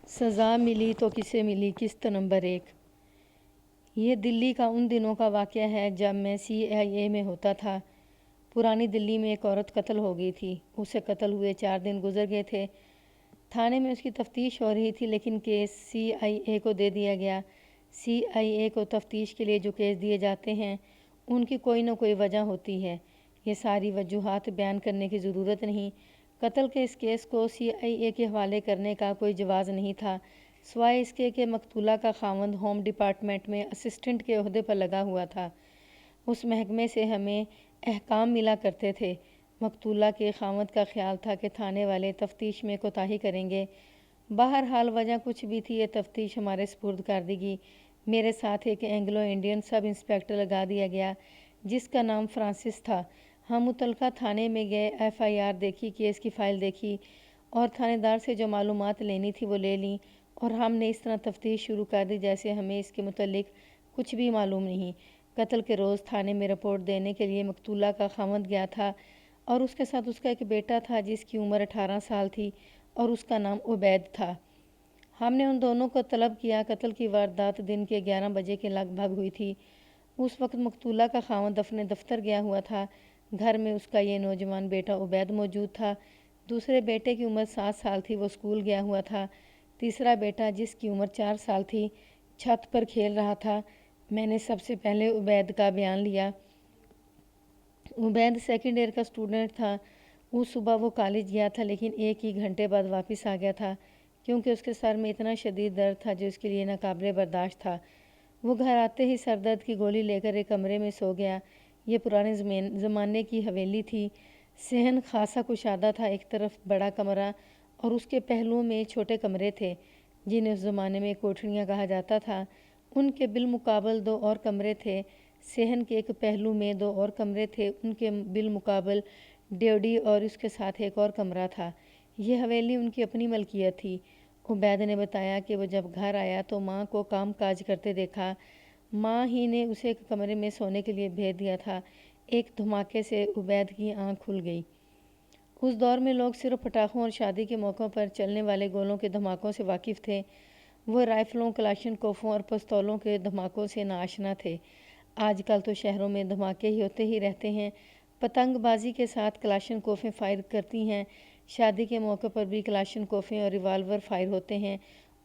سزا ملی تو کسے ملی؟ قسط نمبر 1۔ یہ دلی کا ان دنوں کا واقعہ ہے جب میں CIA میں ہوتا تھا۔ پرانی دلی میں ایک عورت قتل ہو گئی تھی۔ اسے قتل ہوئے 4 دن گزر گئے تھے۔ تھانے میں اس کی تفتیش ہو رہی تھی لیکن کیس CIA کو دے دیا گیا۔ CIA کو تفتیش کے لیے جو کیس دیے جاتے ہیں ان کی کوئی نہ کوئی وجہ ہوتی ہے۔ یہ ساری وجوہات بیان کرنے کی ضرورت نہیں۔ قتل کے اس کیس کو CIA کے حوالے کرنے کا کوئی جواز نہیں تھا، سوائے اس کے کہ مقتولہ کا خاوند ہوم ڈپارٹمنٹ میں اسسٹنٹ کے عہدے پر لگا ہوا تھا۔ اس محکمے سے ہمیں احکام ملا کرتے تھے۔ مقتولہ کے خاوند کا خیال تھا کہ تھانے والے تفتیش میں کوتاہی کریں گے۔ بہرحال وجہ کچھ بھی تھی، یہ تفتیش ہمارے سپرد کر دی گئی۔ میرے ساتھ ایک اینگلو انڈین سب انسپکٹر لگا دیا گیا جس کا نام فرانسس تھا۔ ہم متعلقہ تھانے میں گئے، FIR دیکھی، کیس کی فائل دیکھی اور تھانے دار سے جو معلومات لینی تھی وہ لے لیں، اور ہم نے اس طرح تفتیش شروع کر دی جیسے ہمیں اس کے متعلق کچھ بھی معلوم نہیں۔ قتل کے روز تھانے میں رپورٹ دینے کے لیے مقتولہ کا خاوند گیا تھا اور اس کے ساتھ اس کا ایک بیٹا تھا جس کی عمر 18 سال تھی اور اس کا نام عبید تھا۔ ہم نے ان دونوں کو طلب کیا۔ قتل کی واردات دن کے 11 بجے کے لگ بھگ ہوئی تھی۔ اس وقت مقتولہ کا خاوند اپنے دفتر گیا ہوا تھا۔ گھر میں اس کا یہ نوجوان بیٹا عبید موجود تھا۔ دوسرے بیٹے کی عمر 7 سال تھی، وہ اسکول گیا ہوا تھا۔ تیسرا بیٹا جس کی عمر 4 سال تھی چھت پر کھیل رہا تھا۔ میں نے سب سے پہلے عبید کا بیان لیا۔ عبید سیکنڈ ایئر کا اسٹوڈنٹ تھا۔ اس صبح وہ کالج گیا تھا لیکن 1 ہی گھنٹے بعد واپس آ گیا تھا کیونکہ اس کے سر میں اتنا شدید درد تھا جو اس کے لیے ناقابل برداشت تھا۔ وہ گھر آتے ہی سر درد کی گولی لے کر ایک کمرے میں سو گیا۔ یہ پرانے زمانے کی حویلی تھی۔ صحن خاصا کشادہ تھا، ایک طرف بڑا کمرہ اور اس کے پہلوؤں میں چھوٹے کمرے تھے جنہیں اس زمانے میں کوٹھریاں کہا جاتا تھا۔ ان کے بالمقابل 2 اور کمرے تھے۔ صحن کے ایک پہلو میں 2 اور کمرے تھے، ان کے بالمقابل ڈیوڈی اور اس کے ساتھ ایک اور کمرہ تھا۔ یہ حویلی ان کی اپنی ملکیت تھی۔ عبید نے بتایا کہ وہ جب گھر آیا تو ماں کو کام کاج کرتے دیکھا۔ ماں ہی نے اسے ایک کمرے میں سونے کے لیے بھیج دیا تھا۔ ایک دھماکے سے عبید کی آنکھ کھل گئی۔ اس دور میں لوگ صرف پٹاخوں اور شادی کے موقعوں پر چلنے والے گولوں کے دھماکوں سے واقف تھے۔ وہ رائفلوں، کلاشن کوفوں اور پستولوں کے دھماکوں سے ناآشنا تھے۔ آج کل تو شہروں میں دھماکے ہوتے ہی رہتے ہیں۔ پتنگ بازی کے ساتھ کلاشن کوفیں فائر کرتی ہیں۔ شادی کے موقع پر بھی کلاشن کوفیں اور ریوالور فائر ہوتے ہیں۔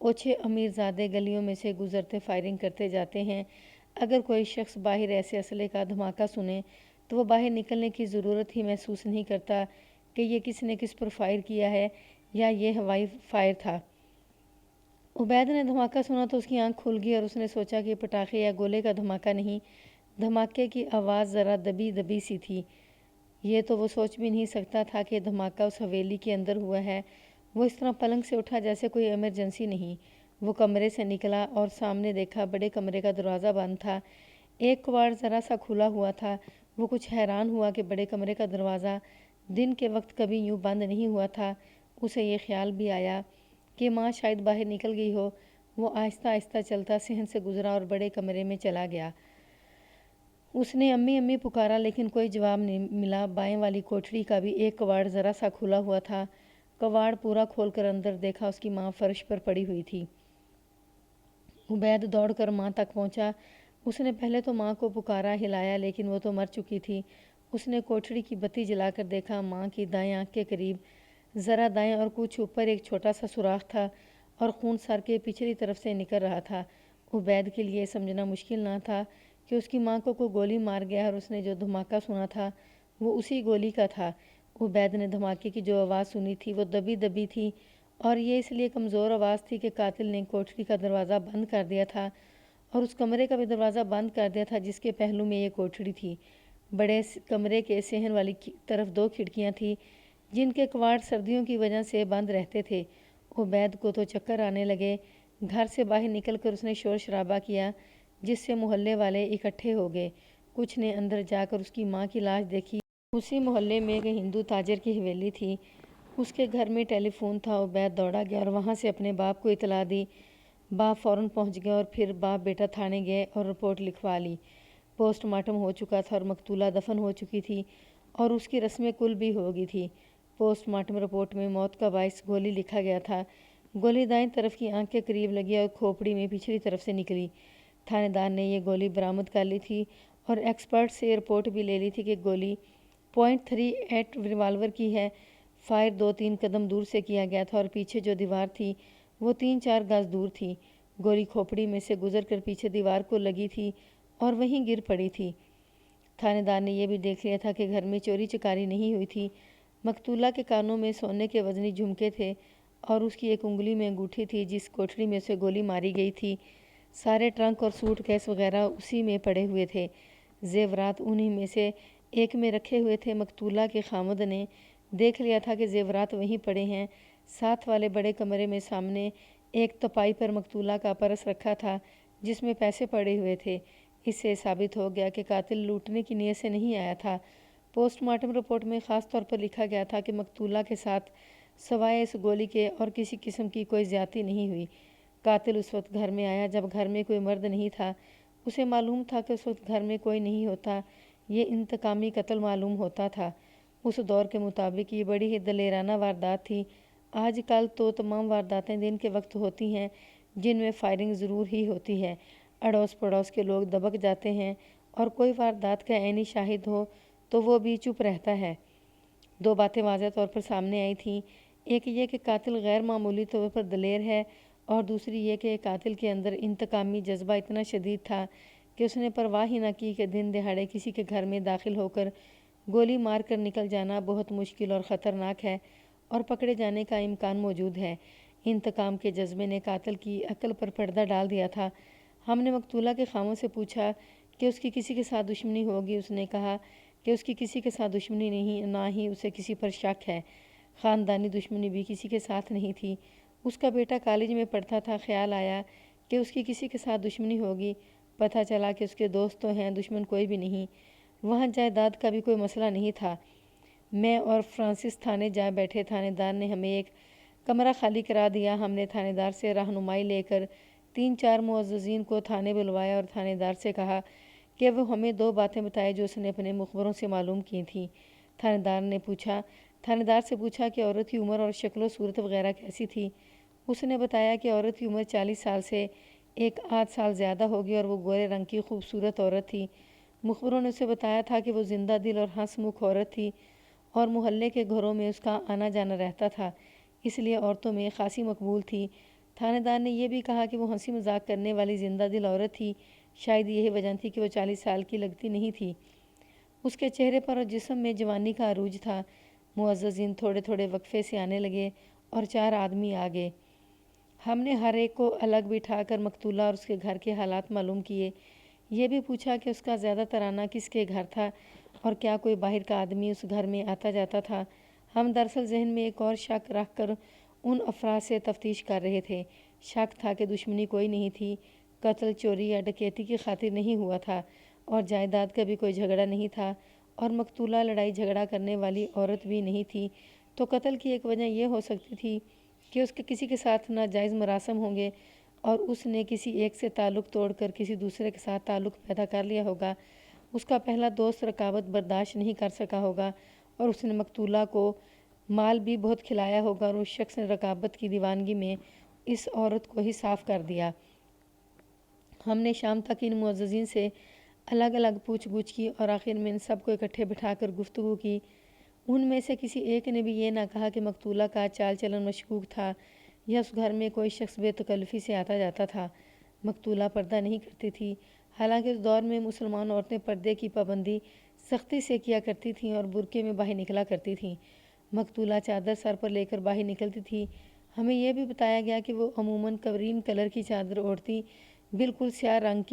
اوچھے امیر زادے گلیوں میں سے گزرتے فائرنگ کرتے جاتے ہیں۔ اگر کوئی شخص باہر ایسے اسلحے کا دھماکہ سنے تو وہ باہر نکلنے کی ضرورت ہی محسوس نہیں کرتا کہ یہ کس نے کس پر فائر کیا ہے یا یہ ہوائی فائر تھا۔ عبید نے دھماکہ سنا تو اس کی آنکھ کھل گئی اور اس نے سوچا کہ پٹاخے یا گولے کا دھماکہ نہیں، دھماکے کی آواز ذرا دبی دبی سی تھی۔ یہ تو وہ سوچ بھی نہیں سکتا تھا کہ دھماکہ اس حویلی کے اندر ہوا ہے۔ وہ اس طرح پلنگ سے اٹھا جیسے کوئی ایمرجنسی نہیں۔ وہ کمرے سے نکلا اور سامنے دیکھا بڑے کمرے کا دروازہ بند تھا۔ ایک کواڑ ذرا سا کھلا ہوا تھا۔ وہ کچھ حیران ہوا کہ بڑے کمرے کا دروازہ دن کے وقت کبھی یوں بند نہیں ہوا تھا۔ اسے یہ خیال بھی آیا کہ ماں شاید باہر نکل گئی ہو۔ وہ آہستہ آہستہ چلتا صحن سے گزرا اور بڑے کمرے میں چلا گیا۔ اس نے امی امی پکارا لیکن کوئی جواب نہیں ملا۔ بائیں والی کوٹھری کا بھی ایک کواڑ ذرا سا کھلا ہوا تھا۔ کواڑ پورا کھول کر اندر دیکھا، اس کی ماں فرش پر پڑی ہوئی تھی۔ عبید دوڑ کر ماں تک پہنچا۔ اس نے پہلے تو ماں کو پکارا، ہلایا، لیکن وہ تو مر چکی تھی۔ اس نے کوٹھری کی بتی جلا کر دیکھا، ماں کی دائیں آنکھ کے قریب ذرا دائیں اور کچھ اوپر ایک چھوٹا سا سوراخ تھا اور خون سر کے پچھلی طرف سے نکل رہا تھا۔ عبید کے لیے سمجھنا مشکل نہ تھا کہ اس کی ماں کو کوئی گولی مار گیا اور اس نے جو دھماکہ سنا تھا وہ اسی گولی کا تھا۔ عبید نے دھماکے کی جو آواز سنی تھی وہ دبی دبی تھی اور یہ اس لیے کمزور آواز تھی کہ قاتل نے کوٹھری کا دروازہ بند کر دیا تھا اور اس کمرے کا بھی دروازہ بند کر دیا تھا جس کے پہلو میں یہ کوٹھری تھی۔ بڑے کمرے کے صحن والی طرف 2 کھڑکیاں تھیں جن کے کواڑ سردیوں کی وجہ سے بند رہتے تھے۔ عبید کو تو چکر آنے لگے۔ گھر سے باہر نکل کر اس نے شور شرابہ کیا جس سے محلے والے اکٹھے ہو گئے۔ کچھ نے اندر جا کر اس کی ماں کی لاش دیکھی۔ اسی محلے میں ایک ہندو تاجر کی حویلی تھی، اس کے گھر میں ٹیلی فون تھا۔ عبید دوڑا گیا اور وہاں سے اپنے باپ کو اطلاع دی۔ باپ فوراً پہنچ گئے اور پھر باپ بیٹا تھانے گئے اور رپورٹ لکھوا لی۔ پوسٹ مارٹم ہو چکا تھا اور مقتولہ دفن ہو چکی تھی اور اس کی رسم کل بھی ہو گئی تھی۔ پوسٹ مارٹم رپورٹ میں موت کا باعث گولی لکھا گیا تھا۔ گولی دائیں طرف کی آنکھ کے قریب لگی اور کھوپڑی میں پچھلی طرف سے نکلی۔ تھانے دار نے یہ گولی برآمد کر لی تھی اور ایکسپرٹ سے رپورٹ بھی لے لی تھی کہ گولی .38 ریوالور کی ہے۔ فائر 2-3 قدم دور سے کیا گیا تھا اور پیچھے جو دیوار تھی وہ 3-4 گز دور تھی۔ گولی کھوپڑی میں سے گزر کر پیچھے دیوار کو لگی تھی اور وہیں گر پڑی تھی۔ تھانے دار نے یہ بھی دیکھ لیا تھا کہ گھر میں چوری چکاری نہیں ہوئی تھی۔ مقتولہ کے کانوں میں سونے کے وزنی جھمکے تھے اور اس کی ایک انگلی میں انگوٹھی تھی جس کوٹھری میں سے گولی ماری گئی تھی۔ سارے ٹرنک اور سوٹ کیس وغیرہ اسی میں پڑے ہوئے تھے۔ زیورات انہی میں سے ایک میں رکھے ہوئے تھے۔ مقتولہ کے خامد نے دیکھ لیا تھا کہ زیورات وہیں پڑے ہیں۔ ساتھ والے بڑے کمرے میں سامنے ایک تپائی پر مقتولہ کا پرس رکھا تھا جس میں پیسے پڑے ہوئے تھے۔ اس سے ثابت ہو گیا کہ قاتل لوٹنے کی نیت سے نہیں آیا تھا۔ پوسٹ مارٹم رپورٹ میں خاص طور پر لکھا گیا تھا کہ مقتولہ کے ساتھ سوائے اس گولی کے اور کسی قسم کی کوئی زیادتی نہیں ہوئی۔ قاتل اس وقت گھر میں آیا جب گھر میں کوئی مرد نہیں تھا۔ اسے معلوم تھا کہ اس وقت گھر میں کوئی نہیں ہوتا۔ یہ انتقامی قتل معلوم ہوتا تھا۔ اس دور کے مطابق یہ بڑی ہی دلیرانہ واردات تھی۔ آج کل تو تمام وارداتیں دن کے وقت ہوتی ہیں جن میں فائرنگ ضرور ہی ہوتی ہے۔ اڑوس پڑوس کے لوگ دبک جاتے ہیں اور کوئی واردات کا عینی شاہد ہو تو وہ بھی چپ رہتا ہے۔ 2 باتیں واضح طور پر سامنے آئی تھیں۔ ایک یہ کہ قاتل غیر معمولی طور پر دلیر ہے اور دوسری یہ کہ قاتل کے اندر انتقامی جذبہ اتنا شدید تھا کہ اس نے پرواہ ہی نہ کی کہ دن دہاڑے کسی کے گھر میں داخل ہو کر گولی مار کر نکل جانا بہت مشکل اور خطرناک ہے اور پکڑے جانے کا امکان موجود ہے۔ انتقام کے جذبے نے قاتل کی عقل پر پردہ ڈال دیا تھا۔ ہم نے مقتولہ کے خامد سے پوچھا کہ اس کی کسی کے ساتھ دشمنی ہوگی۔ اس نے کہا کہ اس کی کسی کے ساتھ دشمنی نہیں، نہ ہی اسے کسی پر شک ہے۔ خاندانی دشمنی بھی کسی کے ساتھ نہیں تھی۔ اس کا بیٹا کالج میں پڑھتا تھا۔ خیال آیا کہ اس کی کسی کے ساتھ دشمنی ہوگی۔ پتہ چلا کہ اس کے دوست تو ہیں، دشمن کوئی بھی نہیں۔ وہاں جائیداد کا بھی کوئی مسئلہ نہیں تھا۔ میں اور فرانسس تھانے جا بیٹھے۔ تھانے دار نے ہمیں ایک کمرہ خالی کرا دیا۔ ہم نے تھانے دار سے رہنمائی لے کر 3-4 معززین کو تھانے بلوایا اور تھانے دار سے کہا کہ وہ ہمیں 2 باتیں بتائے جو اس نے اپنے مخبروں سے معلوم کی تھیں۔ تھانے دار سے پوچھا کہ عورت کی عمر اور شکل و صورت وغیرہ کیسی تھی۔ اس نے بتایا کہ عورت کی عمر 40 سال سے 1 سال زیادہ ہوگی اور وہ گورے رنگ کی خوبصورت عورت تھی۔ مخبروں نے اسے بتایا تھا کہ وہ زندہ دل اور ہنس مکھ عورت تھی اور محلے کے گھروں میں اس کا آنا جانا رہتا تھا، اس لیے عورتوں میں خاصی مقبول تھی۔ تھانے دار نے یہ بھی کہا کہ وہ ہنسی مذاق کرنے والی زندہ دل عورت تھی۔ شاید یہی وجہ تھی کہ وہ 40 سال کی لگتی نہیں تھی۔ اس کے چہرے پر اور جسم میں جوانی کا عروج تھا۔ معززین تھوڑے تھوڑے وقفے سے آنے لگے اور 4 آدمی آ گئے۔ ہم نے ہر ایک کو الگ بٹھا کر مقتولہ اور اس کے گھر کے حالات معلوم کیے۔ یہ بھی پوچھا کہ اس کا زیادہ تر آنا کس کے گھر تھا اور کیا کوئی باہر کا آدمی اس گھر میں آتا جاتا تھا۔ ہم دراصل ذہن میں ایک اور شک رکھ کر ان افراد سے تفتیش کر رہے تھے۔ شک تھا کہ دشمنی کوئی نہیں تھی، قتل چوری یا ڈکیتی کی خاطر نہیں ہوا تھا اور جائیداد کا بھی کوئی جھگڑا نہیں تھا اور مقتولہ لڑائی جھگڑا کرنے والی عورت بھی نہیں تھی، تو قتل کی ایک وجہ یہ ہو سکتی تھی کہ اس کے کسی کے ساتھ ناجائز مراسم ہوں گے اور اس نے کسی ایک سے تعلق توڑ کر کسی دوسرے کے ساتھ تعلق پیدا کر لیا ہوگا۔ اس کا پہلا دوست رقابت برداشت نہیں کر سکا ہوگا اور اس نے مقتولہ کو مال بھی بہت کھلایا ہوگا اور اس شخص نے رقابت کی دیوانگی میں اس عورت کو ہی صاف کر دیا۔ ہم نے شام تک ان معززین سے الگ الگ پوچھ گچھ کی اور آخر میں ان سب کو اکٹھے بٹھا کر گفتگو کی۔ ان میں سے کسی ایک نے بھی یہ نہ کہا کہ مقتولہ کا چال چلن مشکوک تھا یا اس گھر میں کوئی شخص بے تکلفی سے آتا جاتا تھا۔ مقتولہ پردہ نہیں کرتی تھی، حالانکہ اس دور میں مسلمان عورتیں پردے کی پابندی سختی سے کیا کرتی تھیں اور برقعے میں باہر نکلا کرتی تھیں۔ مقتولہ چادر سر پر لے کر باہر نکلتی تھی۔ ہمیں یہ بھی بتایا گیا کہ وہ عموماً کریم کلر کی چادر اوڑھتی، بالکل سیاہ رنگ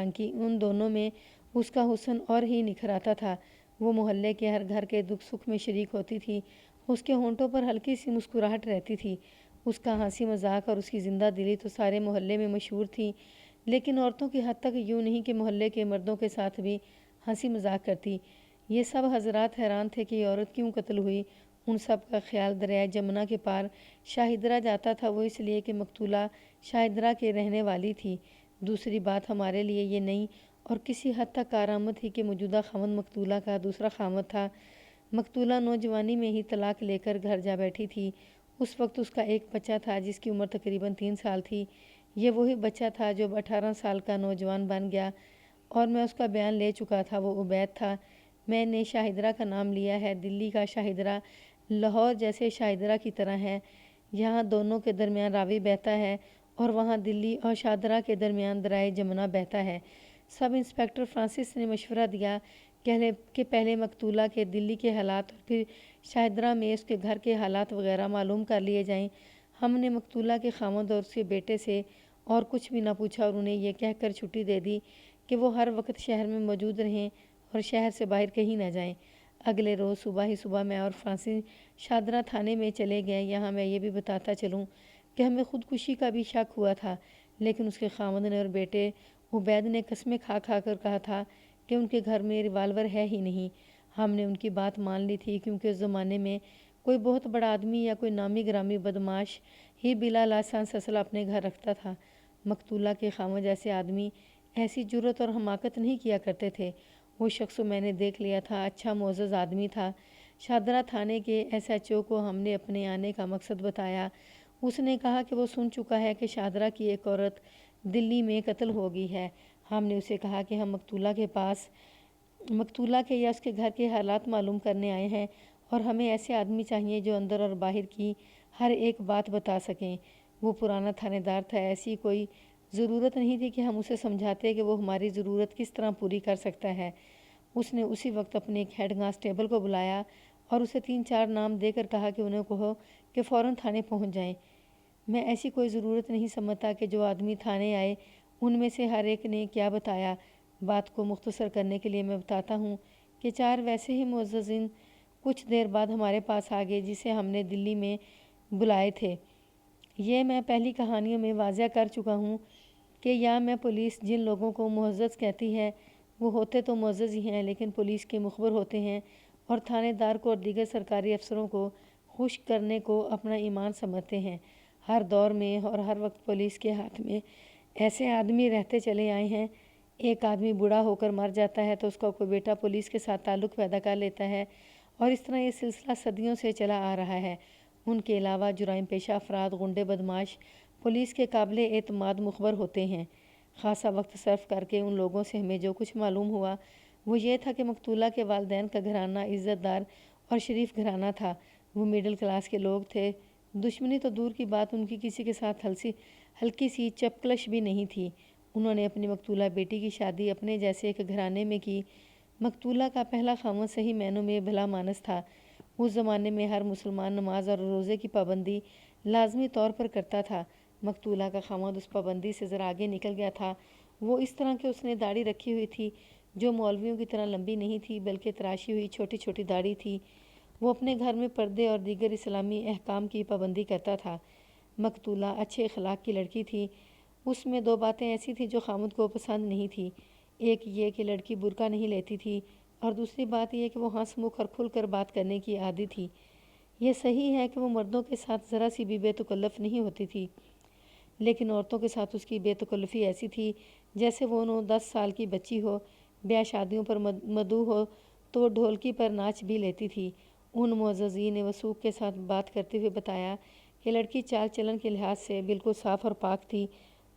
کی۔ ان دونوں میں اس کا حسن اور ہی نکھر آتا تھا۔ وہ محلے کے ہر گھر کے دکھ سکھ میں شریک ہوتی تھی۔ اس کے ہونٹوں پر ہلکی سی مسکراہٹ رہتی تھی۔ اس کا ہنسی مذاق اور اس کی زندہ دلی تو سارے محلے میں مشہور تھی، لیکن عورتوں کی حد تک یوں نہیں کہ محلے کے مردوں کے ساتھ بھی ہنسی مذاق کرتی۔ یہ سب حضرات حیران تھے کہ یہ عورت کیوں قتل ہوئی۔ ان سب کا خیال دریائے جمنا کے پار شاہدرہ جاتا تھا، وہ اس لیے کہ مقتولہ شاہدرہ کے رہنے والی تھی۔ دوسری بات ہمارے لیے یہ نئی اور کسی حد تک کارآمد تھی کہ موجودہ خاوند مقتولہ کا دوسرا خاوند تھا۔ مقتولہ نوجوانی میں ہی طلاق لے کر گھر جا بیٹھی تھی۔ اس وقت اس کا ایک بچہ تھا جس کی عمر تقریباً 3 سال تھی۔ یہ وہی بچہ تھا جو اب 18 سال کا نوجوان بن گیا اور میں اس کا بیان لے چکا تھا، وہ عبید تھا۔ میں نے شاہدرہ کا نام لیا ہے۔ دلی کا شاہدرہ لاہور جیسے شاہدرہ کی طرح ہے، یہاں دونوں کے درمیان راوی بہتا ہے اور وہاں دلی اور شاہدرہ کے درمیان درائے جمنا بہتا ہے۔ سب انسپکٹر فرانسس نے مشورہ دیا کہ پہلے مقتولہ کے دلی کے حالات اور پھر شاہدرہ میں اس کے گھر کے حالات وغیرہ معلوم کر لیے جائیں۔ ہم نے مقتولہ کے خاوند اور اس کے بیٹے سے اور کچھ بھی نہ پوچھا اور انہیں یہ کہہ کر چھٹی دے دی کہ وہ ہر وقت شہر میں موجود رہیں اور شہر سے باہر کہیں نہ جائیں۔ اگلے روز صبح میں اور فرانسس شاہدرہ تھانے میں چلے گئے۔ یہاں میں یہ بھی بتاتا چلوں کہ ہمیں خودکشی کا بھی شک ہوا تھا، لیکن اس کے خاوند نے اور بیٹے عبید نے قسمیں کھا کر کہا تھا کہ ان کے گھر میں ریوالور ہے ہی نہیں۔ ہم نے ان کی بات مان لی تھی کیونکہ اس زمانے میں کوئی بہت بڑا آدمی یا کوئی نامی گرامی بدماش ہی بلا لائسنس اسلحہ اپنے گھر رکھتا تھا۔ مقتولہ کے خاوند جیسے آدمی ایسی جرأت اور حماقت نہیں کیا کرتے تھے۔ وہ شخص میں نے دیکھ لیا تھا، اچھا معزز آدمی تھا۔ شاہدرہ تھانے کے ایس ایچ او کو ہم نے اپنے آنے کا مقصد بتایا۔ اس نے کہا کہ وہ سن چکا ہے کہ شاہدرہ کی ایک عورت دلی میں قتل ہو گئی ہے۔ ہم نے اسے کہا کہ ہم مقتولہ کے یا اس کے گھر کے حالات معلوم کرنے آئے ہیں اور ہمیں ایسے آدمی چاہیے جو اندر اور باہر کی ہر ایک بات بتا سکیں۔ وہ پرانا تھانے دار تھا، ایسی کوئی ضرورت نہیں تھی کہ ہم اسے سمجھاتے کہ وہ ہماری ضرورت کس طرح پوری کر سکتا ہے۔ اس نے اسی وقت اپنے ایک ہیڈ کانسٹیبل کو بلایا اور اسے 3-4 نام دے کر کہا کہ انہیں کہو کہ فوراً تھانے پہنچ جائیں۔ میں ایسی کوئی ضرورت نہیں سمجھتا کہ جو آدمی تھانے آئے ان میں سے ہر ایک نے کیا بتایا۔ بات کو مختصر کرنے کے لیے میں بتاتا ہوں کہ 4 ویسے ہی معززین کچھ دیر بعد ہمارے پاس آ گئے جسے ہم نے دلی میں بلائے تھے۔ یہ میں پہلی کہانیوں میں واضح کر چکا ہوں کہ یا میں پولیس جن لوگوں کو معزز کہتی ہے وہ ہوتے تو معزز ہی ہیں، لیکن پولیس کے مخبر ہوتے ہیں اور تھانے دار کو اور دیگر سرکاری افسروں کو خوش کرنے کو اپنا ایمان سمجھتے ہیں۔ ہر دور میں اور ہر وقت پولیس کے ہاتھ میں ایسے آدمی رہتے چلے آئے ہیں۔ ایک آدمی بوڑھا ہو کر مر جاتا ہے تو اس کا کوئی بیٹا پولیس کے ساتھ تعلق پیدا کر لیتا ہے اور اس طرح یہ سلسلہ صدیوں سے چلا آ رہا ہے۔ ان کے علاوہ جرائم پیشہ افراد، غنڈے، بدماش پولیس کے قابل اعتماد مخبر ہوتے ہیں۔ خاصا وقت صرف کر کے ان لوگوں سے ہمیں جو کچھ معلوم ہوا وہ یہ تھا کہ مقتولہ کے والدین کا گھرانہ عزت دار اور شریف گھرانہ تھا۔ وہ مڈل کلاس کے لوگ تھے۔ دشمنی تو دور کی بات، ان کی کسی کے ساتھ ہلکی سی چپکلش بھی نہیں تھی۔ انہوں نے اپنی مقتولہ بیٹی کی شادی اپنے جیسے ایک گھرانے میں کی۔ مقتولہ کا پہلا خاوند صحیح معنوں میں بھلا مانس تھا۔ اس زمانے میں ہر مسلمان نماز اور روزے کی پابندی لازمی طور پر کرتا تھا۔ مقتولہ کا خاوند اس پابندی سے ذرا آگے نکل گیا تھا۔ وہ اس طرح کہ اس نے داڑھی رکھی ہوئی تھی جو مولویوں کی طرح لمبی نہیں تھی بلکہ تراشی ہوئی چھوٹی چھوٹی داڑھی تھی۔ وہ اپنے گھر میں پردے اور دیگر اسلامی احکام کی پابندی کرتا تھا۔ مقتولہ اچھے اخلاق کی لڑکی تھی۔ اس میں 2 باتیں ایسی تھیں جو خاوند کو پسند نہیں تھی۔ ایک یہ کہ لڑکی برقع نہیں لیتی تھی اور دوسری بات یہ کہ وہ ہنس مکھ اور کھل کر بات کرنے کی عادی تھی۔ یہ صحیح ہے کہ وہ مردوں کے ساتھ ذرا سی بھی بے تکلف نہیں ہوتی تھی، لیکن عورتوں کے ساتھ اس کی بے تکلفی ایسی تھی جیسے وہ 9-10 سال کی بچی ہو۔ بیاہ شادیوں پر مدعو ہو تو وہ ڈھولکی پر ناچ بھی لیتی تھی۔ ان معززین نے وثوق کے ساتھ بات کرتے ہوئے بتایا کہ لڑکی چال چلن کے لحاظ سے بالکل صاف اور پاک تھی۔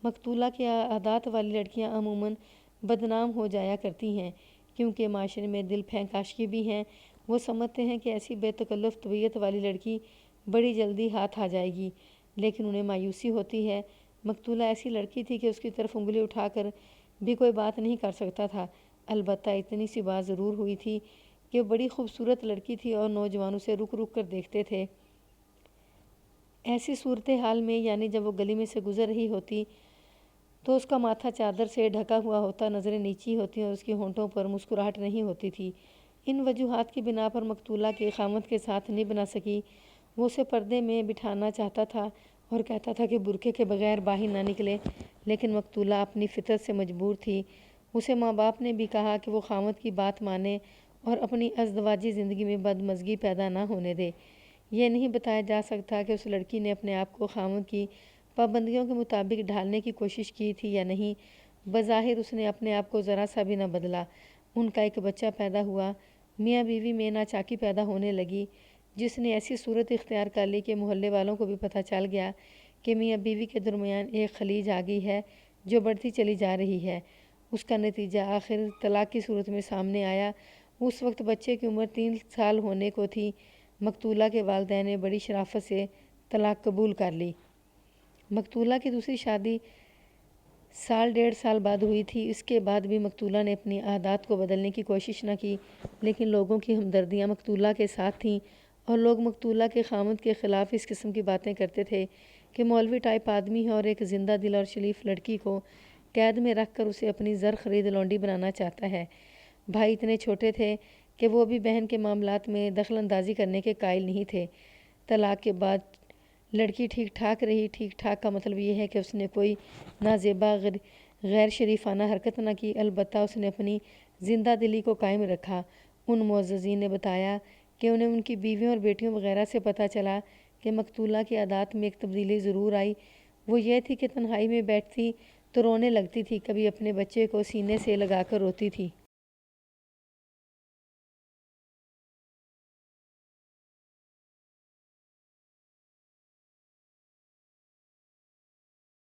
مقتولہ کی عادات والی لڑکیاں عموماً بدنام ہو جایا کرتی ہیں کیونکہ معاشرے میں دل پھینک عاشقی بھی ہیں۔ وہ سمجھتے ہیں کہ ایسی بے تکلف طبیعت والی لڑکی بڑی جلدی ہاتھ آ جائے گی، لیکن انہیں مایوسی ہوتی ہے۔ مقتولہ ایسی لڑکی تھی کہ اس کی طرف انگلی اٹھا کر بھی کوئی بات نہیں کر سکتا تھا۔ البتہ اتنی سی بات ضرور ہوئی تھی کہ وہ بڑی خوبصورت لڑکی تھی اور نوجوان اسے رک رک کر دیکھتے تھے۔ ایسی صورتحال میں یعنی جب وہ گلی میں سے گزر رہی ہوتی تو اس کا ماتھا چادر سے ڈھکا ہوا ہوتا، نظریں نیچی ہوتی اور اس کے ہونٹوں پر مسکراہٹ نہیں ہوتی تھی۔ ان وجوہات کی بنا پر مقتولہ کے خاوند کے ساتھ نہیں بنا سکی۔ وہ اسے پردے میں بٹھانا چاہتا تھا اور کہتا تھا کہ برقعے کے بغیر باہر نہ نکلے، لیکن مقتولہ اپنی فطرت سے مجبور تھی۔ اسے ماں باپ نے بھی کہا کہ وہ خاوند کی بات مانے اور اپنی ازدواجی زندگی میں بدمزگی پیدا نہ ہونے دے۔ یہ نہیں بتایا جا سکتا کہ اس لڑکی نے اپنے آپ کو خاوند کی پابندیوں کے مطابق ڈھالنے کی کوشش کی تھی یا نہیں۔ بظاہر اس نے اپنے آپ کو ذرا سا بھی نہ بدلا۔ ان کا ایک بچہ پیدا ہوا، میاں بیوی میں ناچاکی پیدا ہونے لگی۔ جس نے ایسی صورت اختیار کر لی کہ محلے والوں کو بھی پتہ چل گیا کہ میاں بیوی کے درمیان ایک خلیج آ گئی ہے جو بڑھتی چلی جا رہی ہے۔ اس کا نتیجہ آخر طلاق کی صورت میں سامنے آیا۔ اس وقت بچے کی عمر 3 سال ہونے کو تھی۔ مقتولہ کے والدین نے بڑی شرافت سے طلاق قبول کر لی۔ مقتولہ کی دوسری شادی 1.5 سال بعد ہوئی تھی۔ اس کے بعد بھی مقتولہ نے اپنی عادات کو بدلنے کی کوشش نہ کی، لیکن لوگوں کی ہمدردیاں مقتولہ کے ساتھ تھیں اور لوگ مقتولہ کے خامند کے خلاف اس قسم کی باتیں کرتے تھے کہ مولوی ٹائپ آدمی ہے اور ایک زندہ دل اور شریف لڑکی کو قید میں رکھ کر اسے اپنی زر خرید لونڈی بنانا چاہتا ہے۔ بھائی اتنے چھوٹے تھے کہ وہ بھی بہن کے معاملات میں دخل اندازی کرنے کے قائل نہیں تھے۔ طلاق کے بعد لڑکی ٹھیک ٹھاک رہی۔ ٹھیک ٹھاک کا مطلب یہ ہے کہ اس نے کوئی نازیبا غیر شریفانہ حرکت نہ کی، البتہ اس نے اپنی زندہ دلی کو قائم رکھا۔ ان معززین نے بتایا کہ انہیں ان کی بیویوں اور بیٹیوں وغیرہ سے پتہ چلا کہ مقتولہ کی عادات میں ایک تبدیلی ضرور آئی۔ وہ یہ تھی کہ تنہائی میں بیٹھتی تو رونے لگتی تھی، کبھی اپنے بچے کو سینے سے لگا کر روتی تھی۔